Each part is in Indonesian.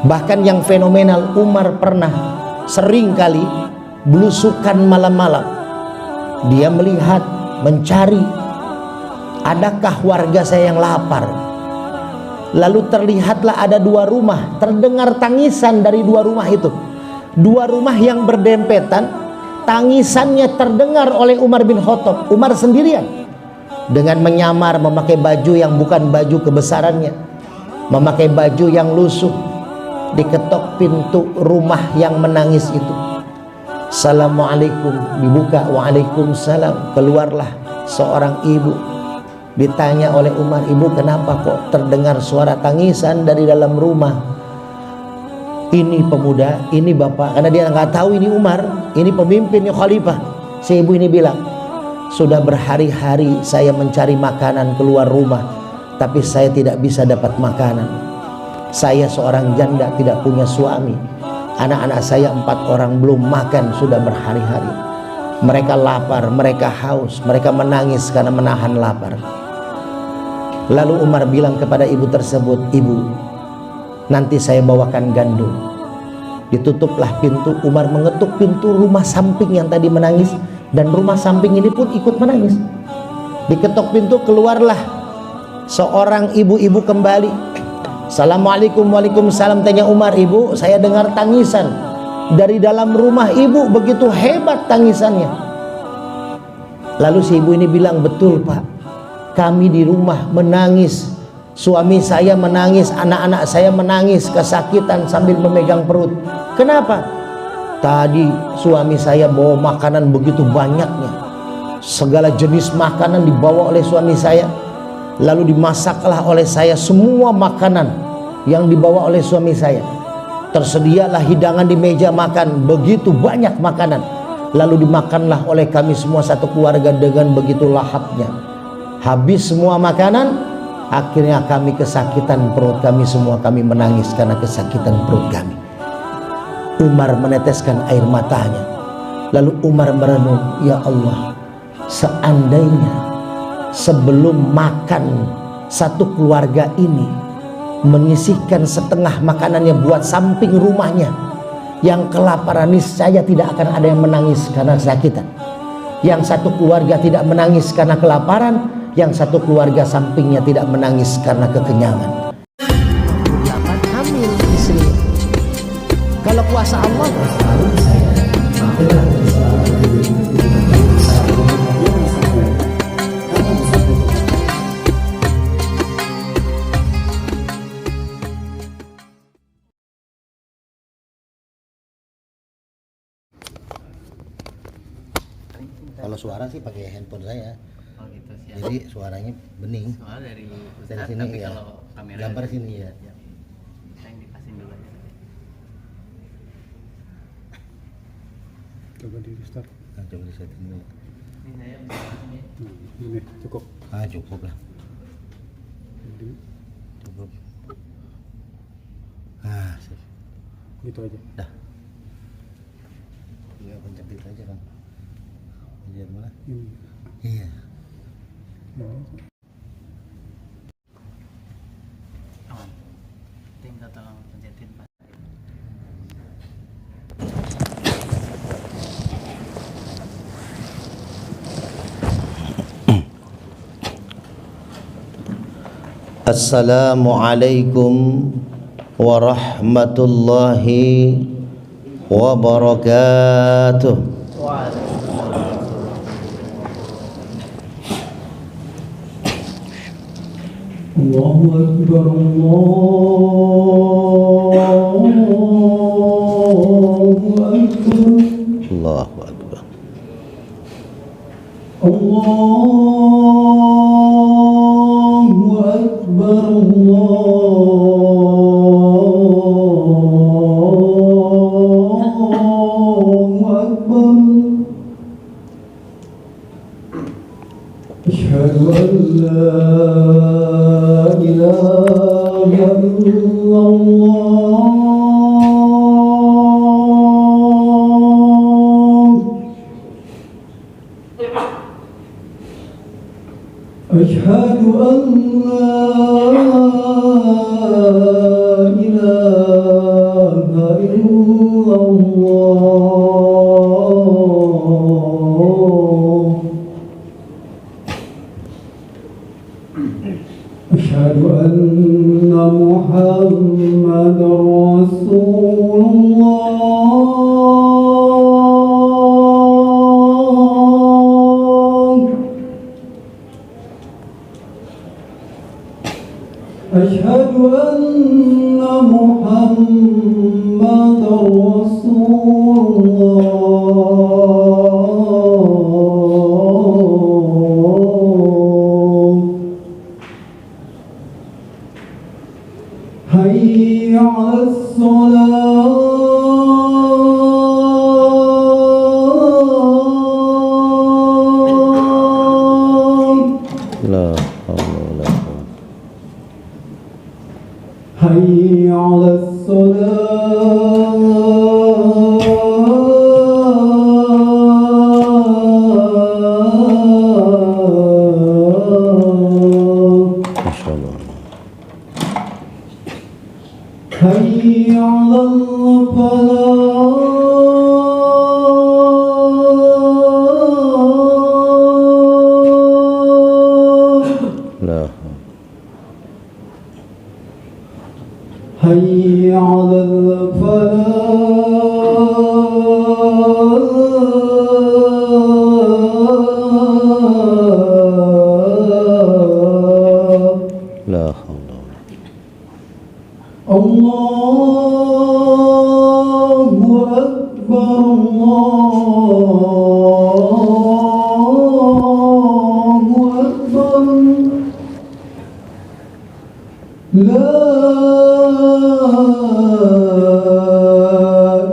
Bahkan yang fenomenal, Umar pernah sering kali belusukan malam-malam. Dia melihat, mencari, adakah warga saya yang lapar. Lalu terlihatlah ada 2 rumah, terdengar tangisan dari 2 rumah itu. 2 rumah yang berdempetan, tangisannya terdengar oleh Umar bin Khattab. Umar sendirian, dengan menyamar, memakai baju yang bukan baju kebesarannya, memakai baju yang lusuh. Diketok pintu rumah yang menangis itu. Assalamualaikum, dibuka. Waalaikumsalam. Keluarlah seorang ibu. Ditanya oleh Umar, ibu kenapa kok terdengar suara tangisan dari dalam rumah? Ini pemuda, ini bapak, karena dia nggak tahu ini Umar, ini pemimpin, ini khalifah. Si ibu ini bilang, sudah berhari-hari saya mencari makanan keluar rumah, tapi saya tidak bisa dapat makanan. Saya seorang janda, tidak punya suami. Anak-anak saya 4 orang belum makan sudah berhari-hari. Mereka lapar, mereka haus, mereka menangis karena menahan lapar. Lalu Umar bilang kepada ibu tersebut, ibu, nanti saya bawakan gandum. Ditutuplah pintu. Umar mengetuk pintu rumah samping yang tadi menangis, dan rumah samping ini pun ikut menangis. Diketok pintu, keluarlah seorang ibu-ibu kembali. Assalamualaikum. Waalaikumsalam. Tanya Umar, ibu, saya dengar tangisan dari dalam rumah ibu, begitu hebat tangisannya. Lalu si ibu ini bilang, betul pak, kami di rumah menangis, suami saya menangis, anak-anak saya menangis kesakitan sambil memegang perut. Kenapa? Tadi suami saya bawa makanan begitu banyaknya, segala jenis makanan dibawa oleh suami saya. Lalu dimasaklah oleh saya semua makanan yang dibawa oleh suami saya. Tersedialah hidangan di meja makan, begitu banyak makanan. Lalu dimakanlah oleh kami semua satu keluarga dengan begitu lahapnya. Habis semua makanan, akhirnya kami kesakitan perut kami semua, kami menangis karena kesakitan perut kami. Umar meneteskan air matanya. Lalu Umar merenung, ya Allah, seandainya sebelum makan satu keluarga ini menyisihkan setengah makanannya buat samping rumahnya yang kelaparan, niscaya tidak akan ada yang menangis karena kesakitan. Yang satu keluarga tidak menangis karena kelaparan, yang satu keluarga sampingnya tidak menangis karena kekenyangan. Hamil istri. Kalau kuasa Allah, kalau suara sih pakai handphone saya. Oh gitu sih. Jadi suaranya bening. Soal dari Dari sini tapi ya. kalau kamera Gambar sini ya. Saya yang dipasin dulu aja. Coba di restart. Nah, coba disetting dulu. Ini saya ini. Ini cukup. Cukup lah. Jadi Cukup. Sip. gitu aja. Dah. Ya pencet itu aja kan. Lihat mana? Ini. Iya. Aman. Tinggal tolong pencetin Pak. Assalamualaikum warahmatullahi wabarakatuh. Allahu Akbar, Allahu Akbar. Allahu Akbar, Allahu Akbar. Asyhadu an la ilaha illallah. Asyhadu an la ilaha أشهد أن محمد رسول الله أشهد أن محمد رسول الله حي على الصلاة La haula wala quwwata. حي على الصلاة Masyaallah. حي على الفلاح La حي على الفلاح la haula wala الله أكبر الله أكبر لا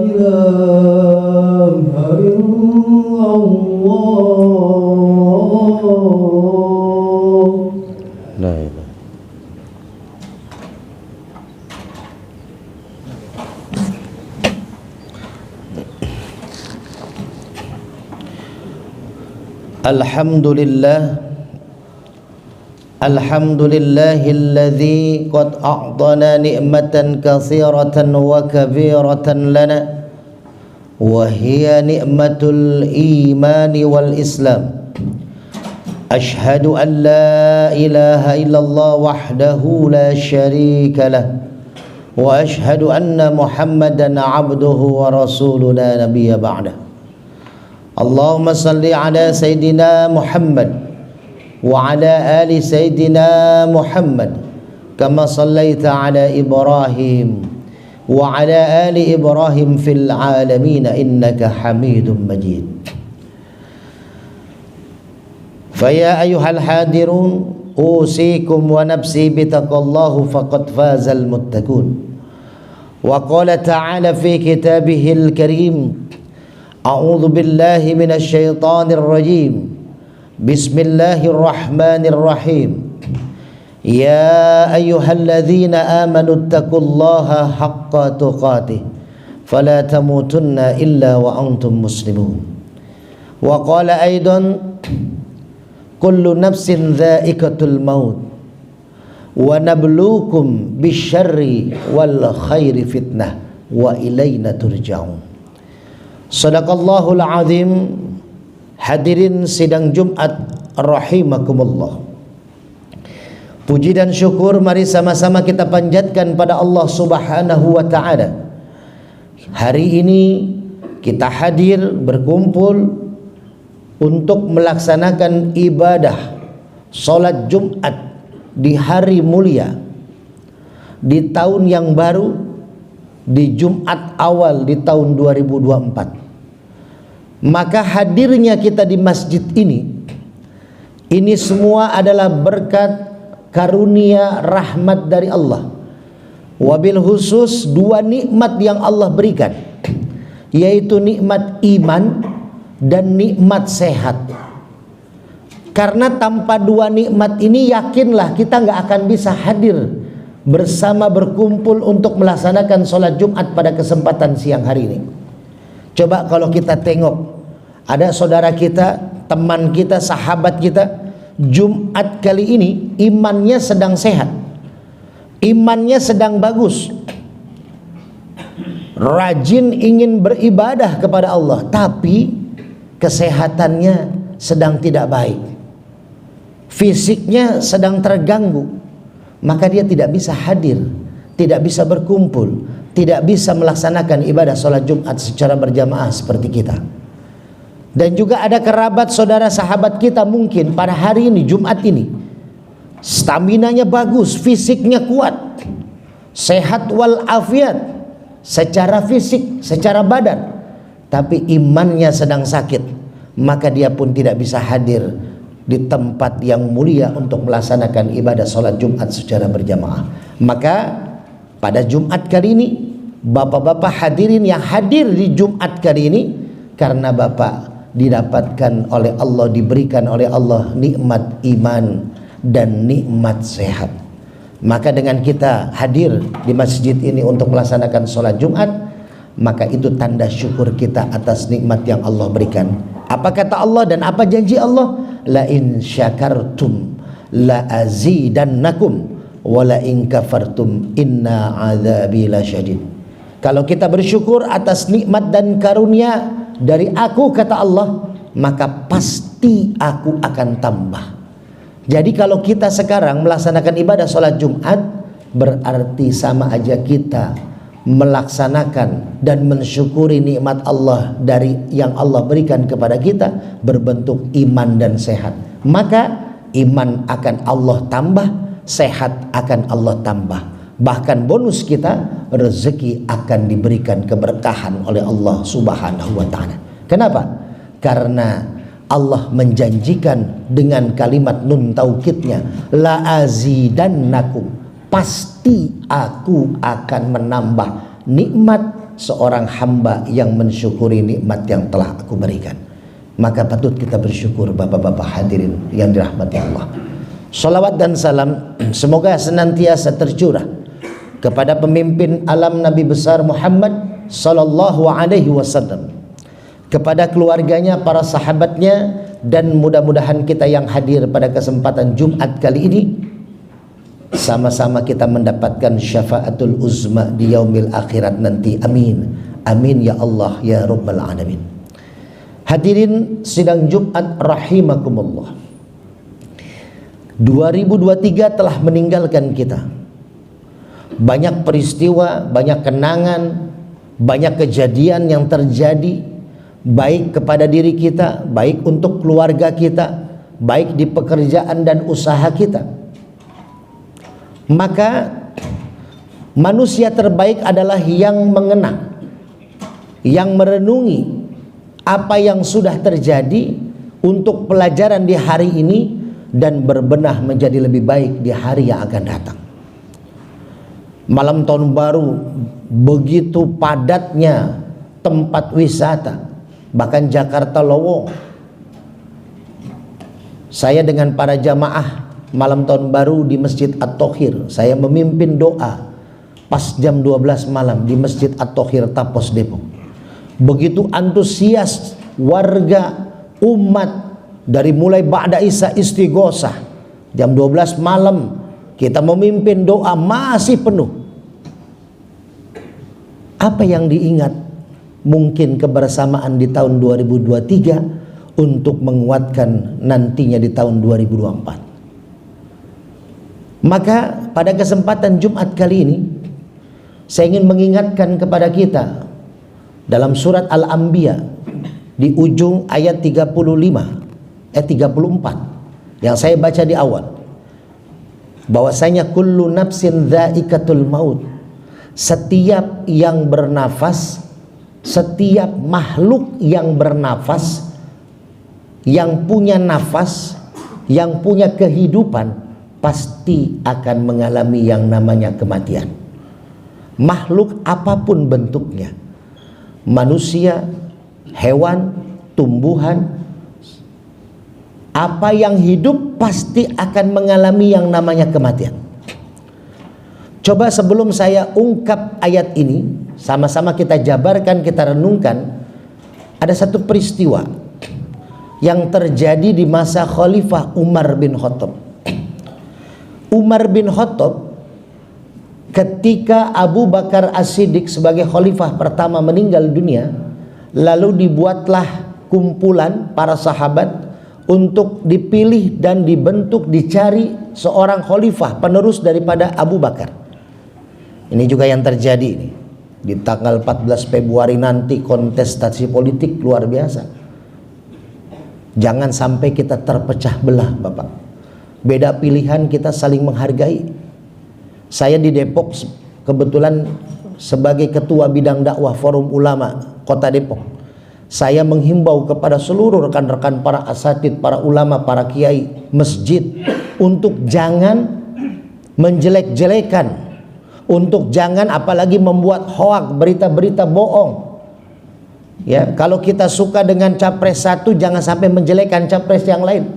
إله إلا الله la ilaha. Alhamdulillahilladzi qad a'tana ni'matan katsiratan wa kabiratan lana wa hiya ni'matul imani wal islam. Ashhadu an la ilaha illallah wahdahu la syarika lah wa ashhadu anna Muhammadan 'abduhu wa rasuluhu la nabiyya ba'dah. Allahumma salli ala Sayyidina Muhammad wa ala ali Sayyidina Muhammad kama sallaita ala Ibrahim wa ala ali Ibrahim fil alamin innaka Hamidum Majid. Faya ayyuhal hadirun usikum wa nafsi bitaqallahu faqad fazal muttaqun. Wa qala ta'ala fi kitabihil karim A'udzu billahi minasy syaithanir rajim. Bismillahirrahmanirrahim. Ya ayyuhalladzina amanu taqullaha haqqa tuqatih fala tamutunna illa wa antum muslimun. Wa qala aidan kullu nafsin dha'iqatul maut wa nabluukum bisyarri wal khairi fitnah wa ilaina turja'un. Sadaqallahul azim. Hadirin sidang Jumat rahimakumullah. Puji dan syukur mari sama-sama kita panjatkan pada Allah Subhanahu wa taala. Hari ini kita hadir berkumpul untuk melaksanakan ibadah salat Jumat di hari mulia, di tahun yang baru, di Jumat awal di tahun 2024. Maka hadirnya kita di masjid ini semua adalah berkat karunia rahmat dari Allah. Wabil khusus dua nikmat yang Allah berikan, yaitu nikmat iman dan nikmat sehat. Karena tanpa dua nikmat ini yakinlah kita nggak akan bisa hadir bersama berkumpul untuk melaksanakan sholat Jumat pada kesempatan siang hari ini. Coba kalau kita tengok, ada saudara kita, teman kita, sahabat kita, Jumat kali ini imannya sedang sehat, imannya sedang bagus, rajin ingin beribadah kepada Allah, tapi kesehatannya sedang tidak baik. fisiknya sedang terganggu, maka dia tidak bisa hadir, tidak bisa berkumpul, tidak bisa melaksanakan ibadah sholat Jumat secara berjamaah seperti kita. Dan juga ada kerabat saudara sahabat kita mungkin pada hari ini, Jumat ini, staminanya bagus, fisiknya kuat, sehat walafiat secara fisik, secara badan, tapi imannya sedang sakit, maka dia pun tidak bisa hadir di tempat yang mulia untuk melaksanakan ibadah sholat Jumat secara berjamaah. Maka pada Jumat kali ini, bapak-bapak hadirin yang hadir di Jumat kali ini, karena bapak didapatkan oleh Allah, diberikan oleh Allah nikmat iman dan nikmat sehat, maka dengan kita hadir di masjid ini untuk melaksanakan sholat Jumat, maka itu tanda syukur kita atas nikmat yang Allah berikan. Apa kata Allah dan apa janji Allah? La in syakartum la azidannakum wa la in kafartum inna adzabi lasyadid. Kalau kita bersyukur atas nikmat dan karunia dari aku, kata Allah, maka pasti aku akan tambah. Jadi kalau kita sekarang melaksanakan ibadah sholat Jumat, berarti sama aja kita melaksanakan dan mensyukuri nikmat Allah dari yang Allah berikan kepada kita berbentuk iman dan sehat. Maka iman akan Allah tambah, sehat akan Allah tambah. Bahkan bonus kita, rezeki akan diberikan keberkahan oleh Allah Subhanahu wa ta'ala. Kenapa? Karena Allah menjanjikan dengan kalimat nun taukidnya, la azidannakum, pasti aku akan menambah nikmat seorang hamba yang mensyukuri nikmat yang telah aku berikan. Maka patut kita bersyukur bapak-bapak hadirin yang dirahmati Allah. Salawat dan salam semoga senantiasa tercurah kepada pemimpin alam Nabi besar Muhammad sallallahu alaihi wasallam, kepada keluarganya, para sahabatnya, dan mudah-mudahan kita yang hadir pada kesempatan Jumat kali ini sama-sama kita mendapatkan syafaatul uzma di yaumil akhirat nanti. Amin. Amin ya Allah ya rabbal alamin. Hadirin sidang Jumat rahimakumullah. 2023 telah meninggalkan kita. Banyak peristiwa, banyak kenangan, banyak kejadian yang terjadi, baik kepada diri kita, baik untuk keluarga kita, baik di pekerjaan dan usaha kita. Maka manusia terbaik adalah yang mengenang, yang merenungi apa yang sudah terjadi untuk pelajaran di hari ini dan berbenah menjadi lebih baik di hari yang akan datang. Malam tahun baru begitu padatnya tempat wisata, bahkan Jakarta lowong. Saya dengan para jamaah malam tahun baru di Masjid At-Thohir, saya memimpin doa pas jam 12 malam di Masjid At-Thohir Tapos Depok. Begitu antusias warga umat, dari mulai ba'da isya istighosah, jam 12 malam kita memimpin doa masih penuh. Apa yang diingat? Mungkin kebersamaan di tahun 2023 untuk menguatkan nantinya di tahun 2024. Maka pada kesempatan Jumat kali ini saya ingin mengingatkan kepada kita dalam surat Al-Anbiya di ujung ayat 34 yang saya baca di awal, bahwasanya kullu nafsin dha'iqatul maut, setiap yang bernafas, setiap makhluk yang bernafas, yang punya nafas, yang punya kehidupan, pasti akan mengalami yang namanya kematian. Makhluk apapun bentuknya, manusia, hewan, tumbuhan, apa yang hidup pasti akan mengalami yang namanya kematian. Coba sebelum saya ungkap ayat ini, sama-sama kita jabarkan, kita renungkan. Ada satu peristiwa yang terjadi di masa Khalifah Umar bin Khattab. Umar bin Khattab ketika Abu Bakar As-Siddiq sebagai khalifah pertama meninggal dunia, lalu dibuatlah kumpulan para sahabat untuk dipilih dan dibentuk, dicari seorang khalifah penerus daripada Abu Bakar. Ini juga yang terjadi ini. Di tanggal 14 Februari nanti kontestasi politik luar biasa. Jangan sampai kita terpecah belah, Bapak. Beda pilihan kita saling menghargai. Saya di Depok kebetulan sebagai ketua bidang dakwah Forum Ulama Kota Depok. Saya menghimbau kepada seluruh rekan-rekan para asatid, para ulama, para kiai masjid untuk jangan menjelek-jelekan, untuk jangan apalagi membuat hoak, berita-berita bohong. Ya, kalau kita suka dengan capres satu, jangan sampai menjelekkan capres yang lain.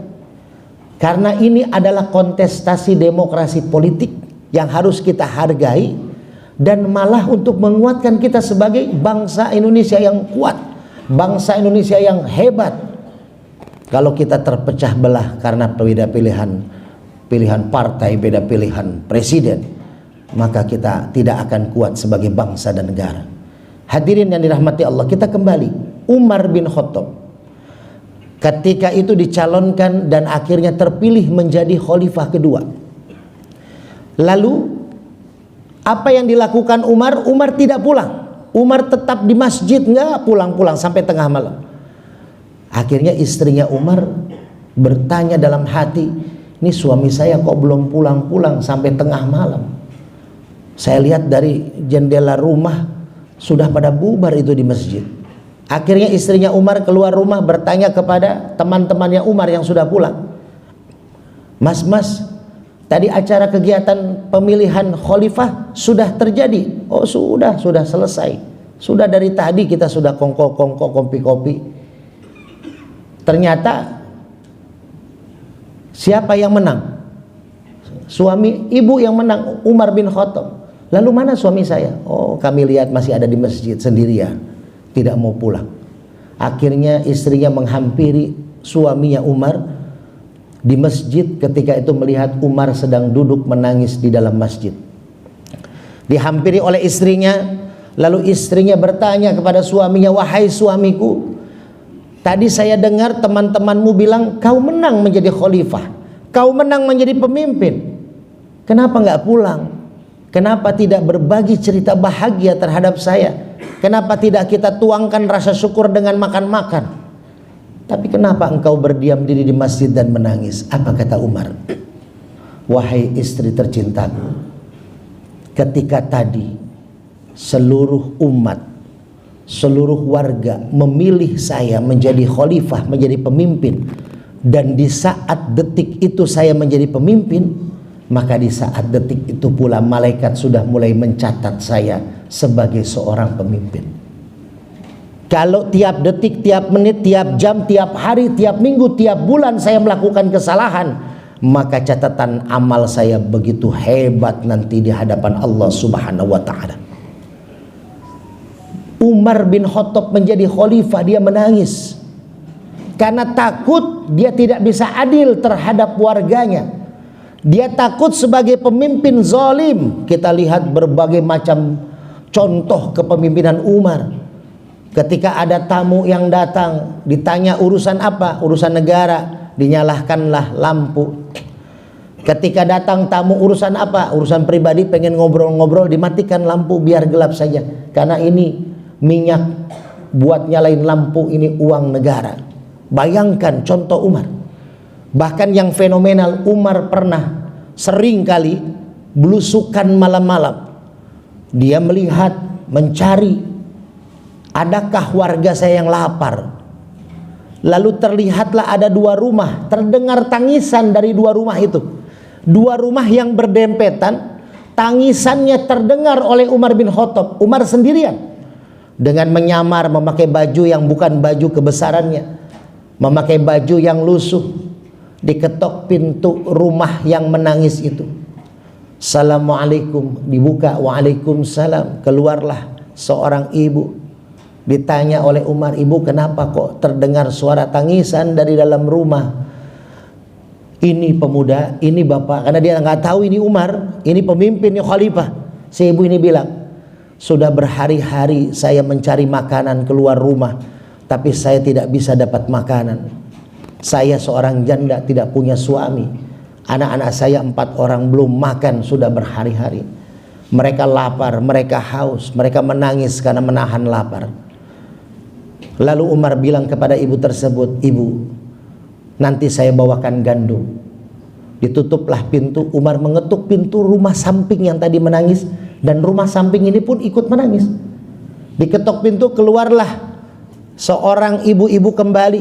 Karena ini adalah kontestasi demokrasi politik yang harus kita hargai dan malah untuk menguatkan kita sebagai bangsa Indonesia yang kuat, bangsa Indonesia yang hebat. Kalau kita terpecah belah karena beda pilihan partai, beda pilihan presiden, maka kita tidak akan kuat sebagai bangsa dan negara. Hadirin yang dirahmati Allah, kita kembali. Umar bin Khattab ketika itu dicalonkan dan akhirnya terpilih menjadi khalifah kedua. Lalu apa yang dilakukan Umar? Umar tidak pulang. Umar tetap di masjid, nggak pulang-pulang sampai tengah malam. Akhirnya istrinya Umar bertanya dalam hati, ini suami saya kok belum pulang-pulang sampai tengah malam. Saya lihat dari jendela rumah sudah pada bubar itu di masjid. Akhirnya istrinya Umar keluar rumah bertanya kepada teman-temannya Umar yang sudah pulang. Mas, tadi acara kegiatan pemilihan khalifah sudah terjadi. Oh sudah selesai. Sudah dari tadi kita sudah kongko-kongko, kopi-kopi. Ternyata siapa yang menang? Suami ibu yang menang, Umar bin Khattab. Lalu mana suami saya? Oh kami lihat masih ada di masjid sendirian, tidak mau pulang. Akhirnya istrinya menghampiri suaminya Umar di masjid ketika itu melihat Umar sedang duduk menangis di dalam masjid. Dihampiri oleh istrinya, lalu istrinya bertanya kepada suaminya, wahai suamiku, tadi saya dengar teman-temanmu bilang kau menang menjadi khalifah, kau menang menjadi pemimpin. Kenapa nggak pulang? Kenapa tidak berbagi cerita bahagia terhadap saya? Kenapa tidak kita tuangkan rasa syukur dengan makan-makan? Tapi kenapa engkau berdiam diri di masjid dan menangis? Apa kata Umar? Wahai istri tercintaku, ketika tadi seluruh umat, seluruh warga memilih saya menjadi khalifah, menjadi pemimpin, dan di saat detik itu saya menjadi pemimpin, maka di saat detik itu pula malaikat sudah mulai mencatat saya sebagai seorang pemimpin. Kalau tiap detik, tiap menit, tiap jam, tiap hari, tiap minggu, tiap bulan saya melakukan kesalahan, maka catatan amal saya begitu hebat nanti di hadapan Allah Subhanahu wa ta'ala. Umar bin Khattab menjadi khalifah, dia menangis karena takut dia tidak bisa adil terhadap warganya. Dia takut sebagai pemimpin zalim. Kita lihat berbagai macam contoh kepemimpinan Umar. Ketika ada tamu yang datang, ditanya urusan apa? Urusan negara, dinyalahkanlah lampu. Ketika datang tamu urusan apa? Urusan pribadi, pengen ngobrol-ngobrol, dimatikan lampu biar gelap saja. Karena ini minyak buat nyalain lampu, ini uang negara. Bayangkan contoh Umar. Bahkan yang fenomenal, Umar pernah sering kali belusukan malam-malam. Dia melihat, mencari, adakah warga saya yang lapar. Lalu terlihatlah ada dua rumah, terdengar tangisan dari dua rumah itu. Dua rumah yang berdempetan, tangisannya terdengar oleh Umar bin Khattab. Umar sendirian dengan menyamar, memakai baju yang bukan baju kebesarannya, memakai baju yang lusuh. Diketok pintu rumah yang menangis itu. Assalamualaikum, dibuka, waalaikumsalam. Keluarlah seorang ibu. Ditanya oleh Umar, ibu kenapa kok terdengar suara tangisan dari dalam rumah? Ini pemuda, ini bapak, karena dia nggak tahu ini Umar, ini pemimpin, ini khalifah. Si ibu ini bilang, sudah berhari-hari saya mencari makanan keluar rumah, tapi saya tidak bisa dapat makanan. Saya seorang janda tidak punya suami. Anak-anak saya 4 orang belum makan sudah berhari-hari. Mereka lapar, mereka haus, mereka menangis karena menahan lapar. Lalu Umar bilang kepada ibu tersebut, "Ibu, nanti saya bawakan gandum." Ditutuplah pintu. Umar mengetuk pintu rumah samping yang tadi menangis, dan rumah samping ini pun ikut menangis. Diketok pintu, keluarlah seorang ibu-ibu kembali.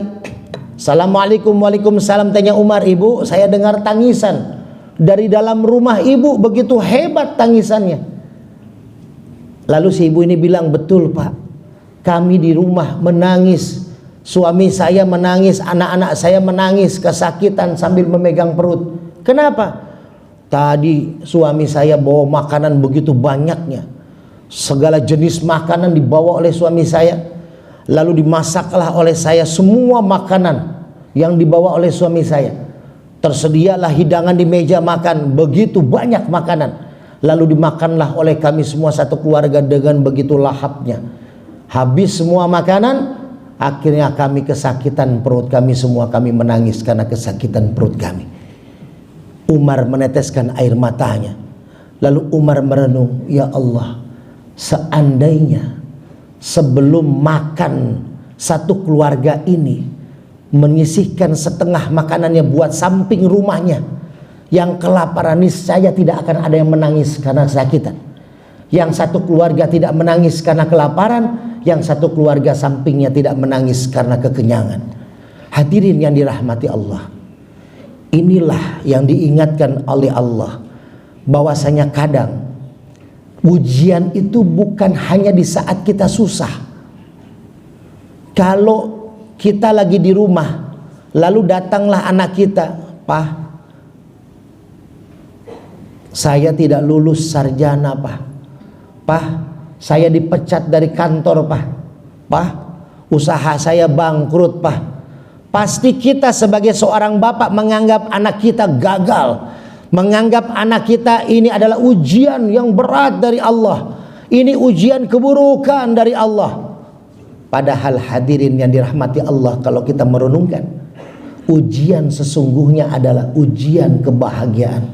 "Assalamualaikum." "Waalaikumsalam." Tanya Umar, "Ibu, saya dengar tangisan dari dalam rumah ibu, begitu hebat tangisannya." Lalu si ibu ini bilang, "Betul Pak, kami di rumah menangis, suami saya menangis, anak-anak saya menangis kesakitan sambil memegang perut." "Kenapa?" "Tadi suami saya bawa makanan begitu banyaknya, segala jenis makanan dibawa oleh suami saya, lalu dimasaklah oleh saya semua makanan yang dibawa oleh suami saya. Tersedialah hidangan di meja makan, begitu banyak makanan, lalu dimakanlah oleh kami semua satu keluarga dengan begitu lahapnya. Habis semua makanan, akhirnya kami kesakitan perut kami semua, kami menangis karena kesakitan perut kami." Umar meneteskan air matanya. Lalu Umar merenung, "Ya Allah, seandainya sebelum makan satu keluarga ini menyisihkan setengah makanannya buat samping rumahnya yang kelaparan, niscaya tidak akan ada yang menangis karena kesakitan. Yang satu keluarga tidak menangis karena kelaparan, yang satu keluarga sampingnya tidak menangis karena kekenyangan." Hadirin yang dirahmati Allah, inilah yang diingatkan oleh Allah, bahwasanya kadang ujian itu bukan hanya di saat kita susah. Kalau kita lagi di rumah, lalu datanglah anak kita, "Pak, saya tidak lulus sarjana Pak. Pak, saya dipecat dari kantor Pak. Pak, usaha saya bangkrut Pak." Pasti kita sebagai seorang bapak menganggap anak kita gagal, menganggap anak kita ini adalah ujian yang berat dari Allah, ini ujian keburukan dari Allah. Padahal hadirin yang dirahmati Allah, kalau kita merenungkan, ujian sesungguhnya adalah ujian kebahagiaan,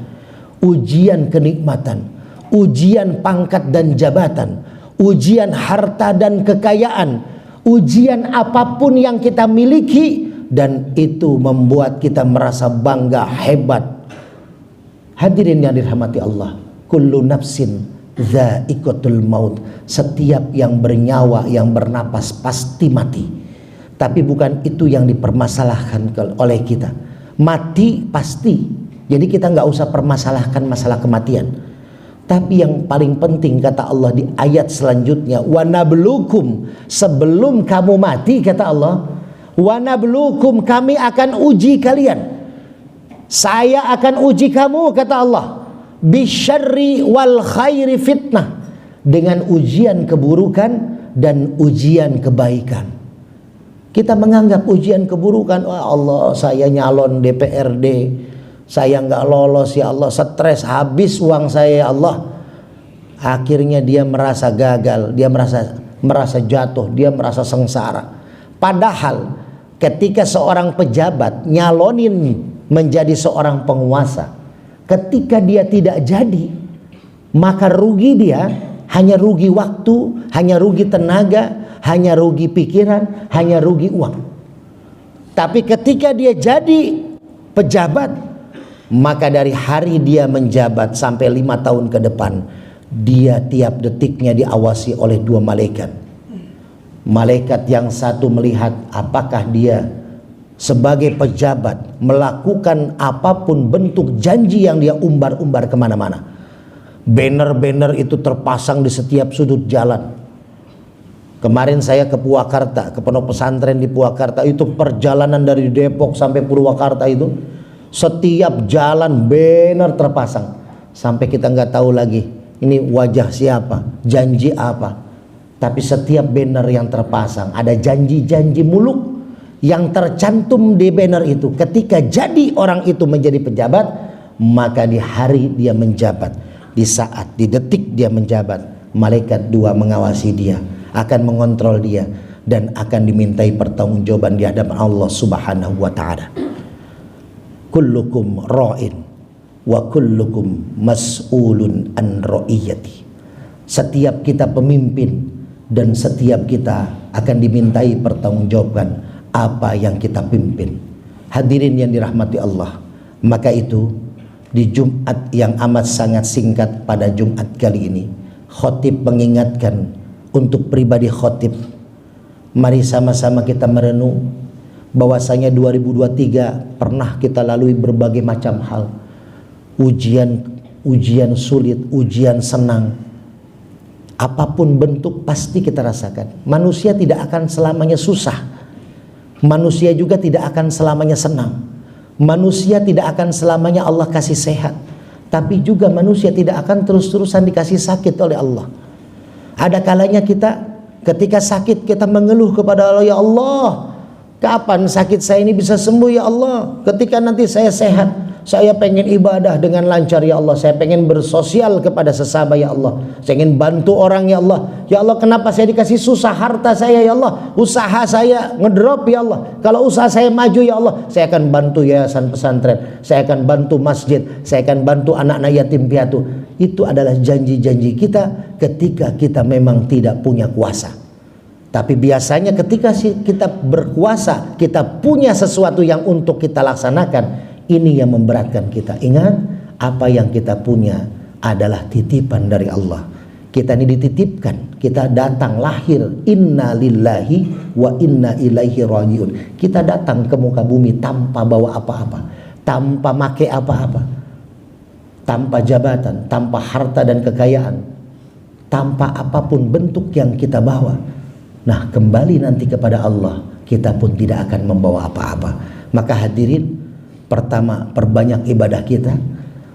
ujian kenikmatan, ujian pangkat dan jabatan, ujian harta dan kekayaan, ujian apapun yang kita miliki, dan itu membuat kita merasa bangga, hebat. Hadirin yang dirahmati Allah, kullu nafsin dha'iqatul maut. Setiap yang bernyawa, yang bernapas pasti mati. Tapi bukan itu yang dipermasalahkan oleh kita. Mati pasti, jadi kita nggak usah permasalahkan masalah kematian. Tapi yang paling penting kata Allah di ayat selanjutnya, wa nablukum, sebelum kamu mati kata Allah, wa nablukum, kami akan uji kalian, saya akan uji kamu kata Allah, bisyarri wal khairi fitnah, dengan ujian keburukan dan ujian kebaikan. Kita menganggap ujian keburukan, "Wah Allah, saya nyalon DPRD, saya nggak lolos ya Allah, stres, habis uang saya ya Allah." Akhirnya dia merasa gagal, dia merasa jatuh, dia merasa sengsara. Padahal ketika seorang pejabat nyalonin menjadi seorang penguasa, ketika dia tidak jadi, maka rugi dia, hanya rugi waktu, hanya rugi tenaga, hanya rugi pikiran, hanya rugi uang. Tapi ketika dia jadi pejabat, maka dari hari dia menjabat sampai 5 tahun ke depan, dia tiap detiknya diawasi oleh 2 malaikat. Malaikat yang satu melihat apakah dia sebagai pejabat melakukan apapun bentuk janji yang dia umbar-umbar kemana-mana. Banner-banner itu terpasang di setiap sudut jalan. Kemarin saya ke Purwakarta, ke pondok pesantren di Purwakarta, itu perjalanan dari Depok sampai Purwakarta itu setiap jalan banner terpasang, sampai kita nggak tahu lagi ini wajah siapa, janji apa. Tapi setiap banner yang terpasang ada janji-janji muluk yang tercantum di banner itu. Ketika jadi orang itu menjadi pejabat, maka di hari dia menjabat, di saat, di detik dia menjabat, malaikat 2 mengawasi dia, akan mengontrol dia. dan akan dimintai pertanggungjawaban di hadapan Allah Subhanahu wa taala. Kullukum ra'in wa kullukum mas'ulun an ra'iyati. Setiap kita pemimpin dan setiap kita akan dimintai pertanggungjawaban apa yang kita pimpin. Hadirin yang dirahmati Allah, maka itu di Jumat yang amat sangat singkat pada Jumat kali ini, khotib mengingatkan untuk pribadi khotib, mari sama-sama kita merenung bahwasanya 2023 pernah kita lalui berbagai macam hal, ujian sulit, ujian senang, apapun bentuk pasti kita rasakan. Manusia tidak akan selamanya susah, manusia juga tidak akan selamanya senang, manusia tidak akan selamanya Allah kasih sehat, tapi juga manusia tidak akan terus-terusan dikasih sakit oleh Allah. Ada kalanya kita ketika sakit kita mengeluh kepada Allah, ya Allah, kapan sakit saya ini bisa sembuh ya Allah? Ketika nanti saya sehat, saya pengen ibadah dengan lancar ya Allah, saya pengen bersosial kepada sesama ya Allah, saya ingin bantu orang ya Allah. Ya Allah, kenapa saya dikasih susah harta saya ya Allah, usaha saya ngedrop ya Allah. Kalau usaha saya maju ya Allah, saya akan bantu yayasan pesantren, saya akan bantu masjid, saya akan bantu anak-anak yatim piatu. Itu adalah janji-janji kita ketika kita memang tidak punya kuasa. Tapi biasanya ketika kita berkuasa, kita punya sesuatu yang untuk kita laksanakan, ini yang memberatkan kita. Ingat, apa yang kita punya adalah titipan dari Allah. Kita ini dititipkan, kita datang lahir, inna lillahi wa inna ilaihi rajiun. Kita datang ke muka bumi tanpa bawa apa-apa, tanpa make apa-apa, tanpa jabatan, tanpa harta dan kekayaan, tanpa apapun bentuk yang kita bawa. Nah, kembali nanti kepada Allah, kita pun tidak akan membawa apa-apa. Maka hadirin, pertama, perbanyak ibadah kita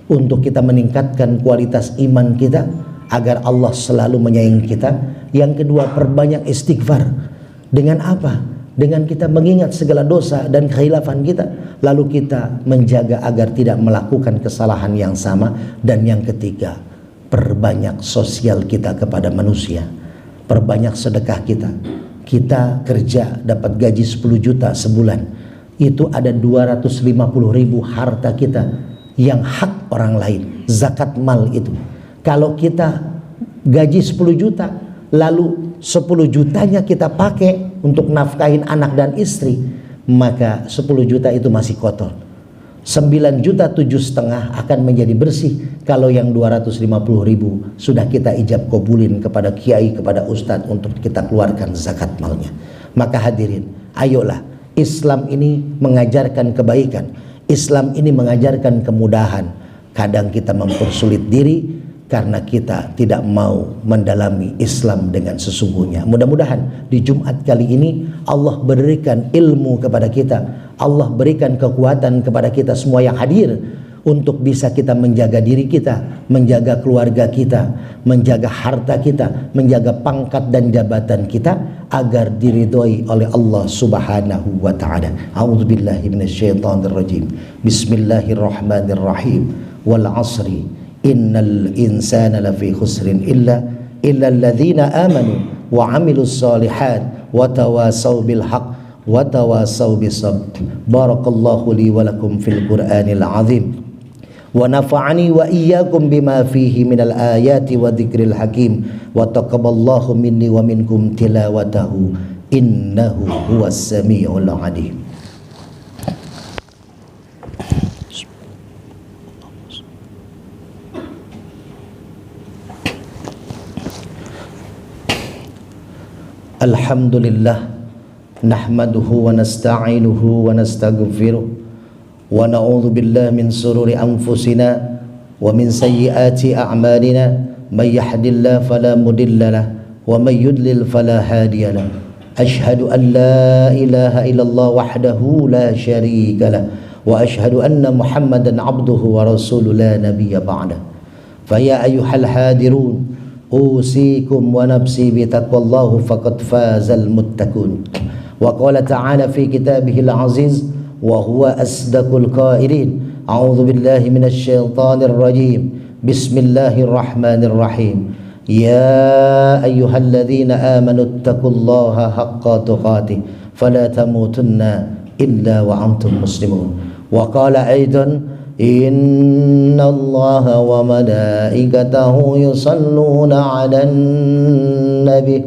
untuk kita meningkatkan kualitas iman kita agar Allah selalu menyayangi kita. Yang kedua, perbanyak istighfar. Dengan apa? Dengan kita mengingat segala dosa dan kekhilafan kita, lalu kita menjaga agar tidak melakukan kesalahan yang sama. Dan yang ketiga, perbanyak sosial kita kepada manusia, perbanyak sedekah kita. Kita kerja dapat gaji 10 juta sebulan, itu ada 250.000 harta kita yang hak orang lain, zakat mal itu. Kalau kita gaji 10 juta, lalu 10 jutanya kita pakai untuk nafkahin anak dan istri, maka 10 juta itu masih kotor. 9 juta 7,5 akan menjadi bersih kalau yang 250.000 sudah kita ijab kabulin kepada kiai, kepada ustadz untuk kita keluarkan zakat malnya. Maka hadirin, ayolah, Islam ini mengajarkan kebaikan, Islam ini mengajarkan kemudahan. Kadang kita mempersulit diri karena kita tidak mau mendalami Islam dengan sesungguhnya. Mudah-mudahan di Jumat kali ini Allah berikan ilmu kepada kita, Allah berikan kekuatan kepada kita semua yang hadir untuk bisa kita menjaga diri kita, menjaga keluarga kita, menjaga harta kita, menjaga pangkat dan jabatan kita agar diridhoi oleh Allah Subhanahu wa taala. A'udzubillahi minasyaitonirrajim. Bismillahirrahmanirrahim. Wal 'asri innal insana lafi khusrin illa alladzina amanu wa 'amilus solihat wa tawasaw bil haqq wa tawasaw bis sabr. Barakallahu li wa lakum fil Qur'anil 'azim wa nafa'ani wa iyyakum bima fihi minal ayati wa dzikril hakim wa taqabbalallahu minni wa minkum tilawatahu innahu huwas samiul 'alim. Alhamdulillah, nahmaduhu wa nasta'inuhu wa nastaghfiruh wa na'udzu billahi min sururi anfusina wa min sayyiati a'malina. May yahdihillahu fala mudilla lahu wa may yudlil fala hadiya lahu. Ashhadu an la ilaha illallah wahdahu la syarika lahu wa ashhadu anna Muhammadan 'abduhu wa rasuluhu la nabiyya ba'da. Fa ya ayyuhal hadirun usikum wa nafsi bi taqwallahu faqad fazal muttaqun. Wa qala ta'ala fi kitabihil aziz wa huwa asdaqul qailin. A'udzu billahi minasy syaithanir rajim. Bismillahirrahmanirrahim. يا أيها الذين آمنوا اتقوا الله حق تقاته فلا تموتن إلا وأنتم مسلمون. وقال أيضا إن الله وملائكته يصلون على النبي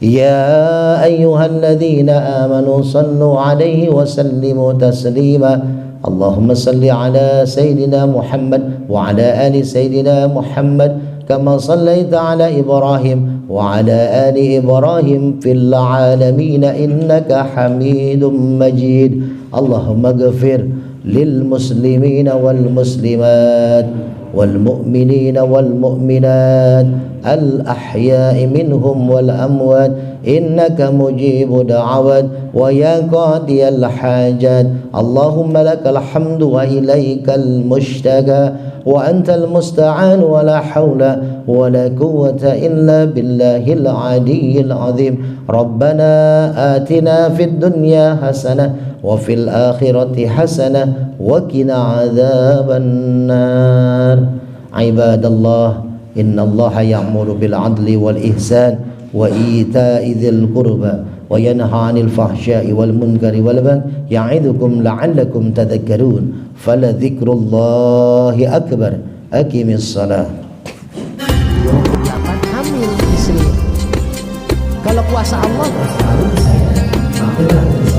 يا أيها الذين آمنوا صلوا عليه وسلموا تسليما. اللهم صل على سيدنا محمد وعلى آل سيدنا محمد كما صليت على إبراهيم وعلى آل إبراهيم في العالمين إنك حميد مجيد. اللهم اغفر للمسلمين والمسلمات والمؤمنين والمؤمنات الأحياء منهم والأموات إنك مجيب دعوات ويا قاضي الحاجات. اللهم لك الحمد وإليك المشتكى وأنت المستعان ولا حول ولا قوة إلا بالله العلي العظيم. ربنا آتنا في الدنيا حسنة وفي الآخرة حسنة وقنا عذاب النار. عباد الله إن الله يأمر بالعدل والإحسان وإيتاء ذي القربى وينهى عن الفحشاء والمنكر والبغي يعظكم لعلكم تذكرون. فلذكر الله أكبر. أقم الصلاة. Hamil istri. Kalau kuasa Allah Sampai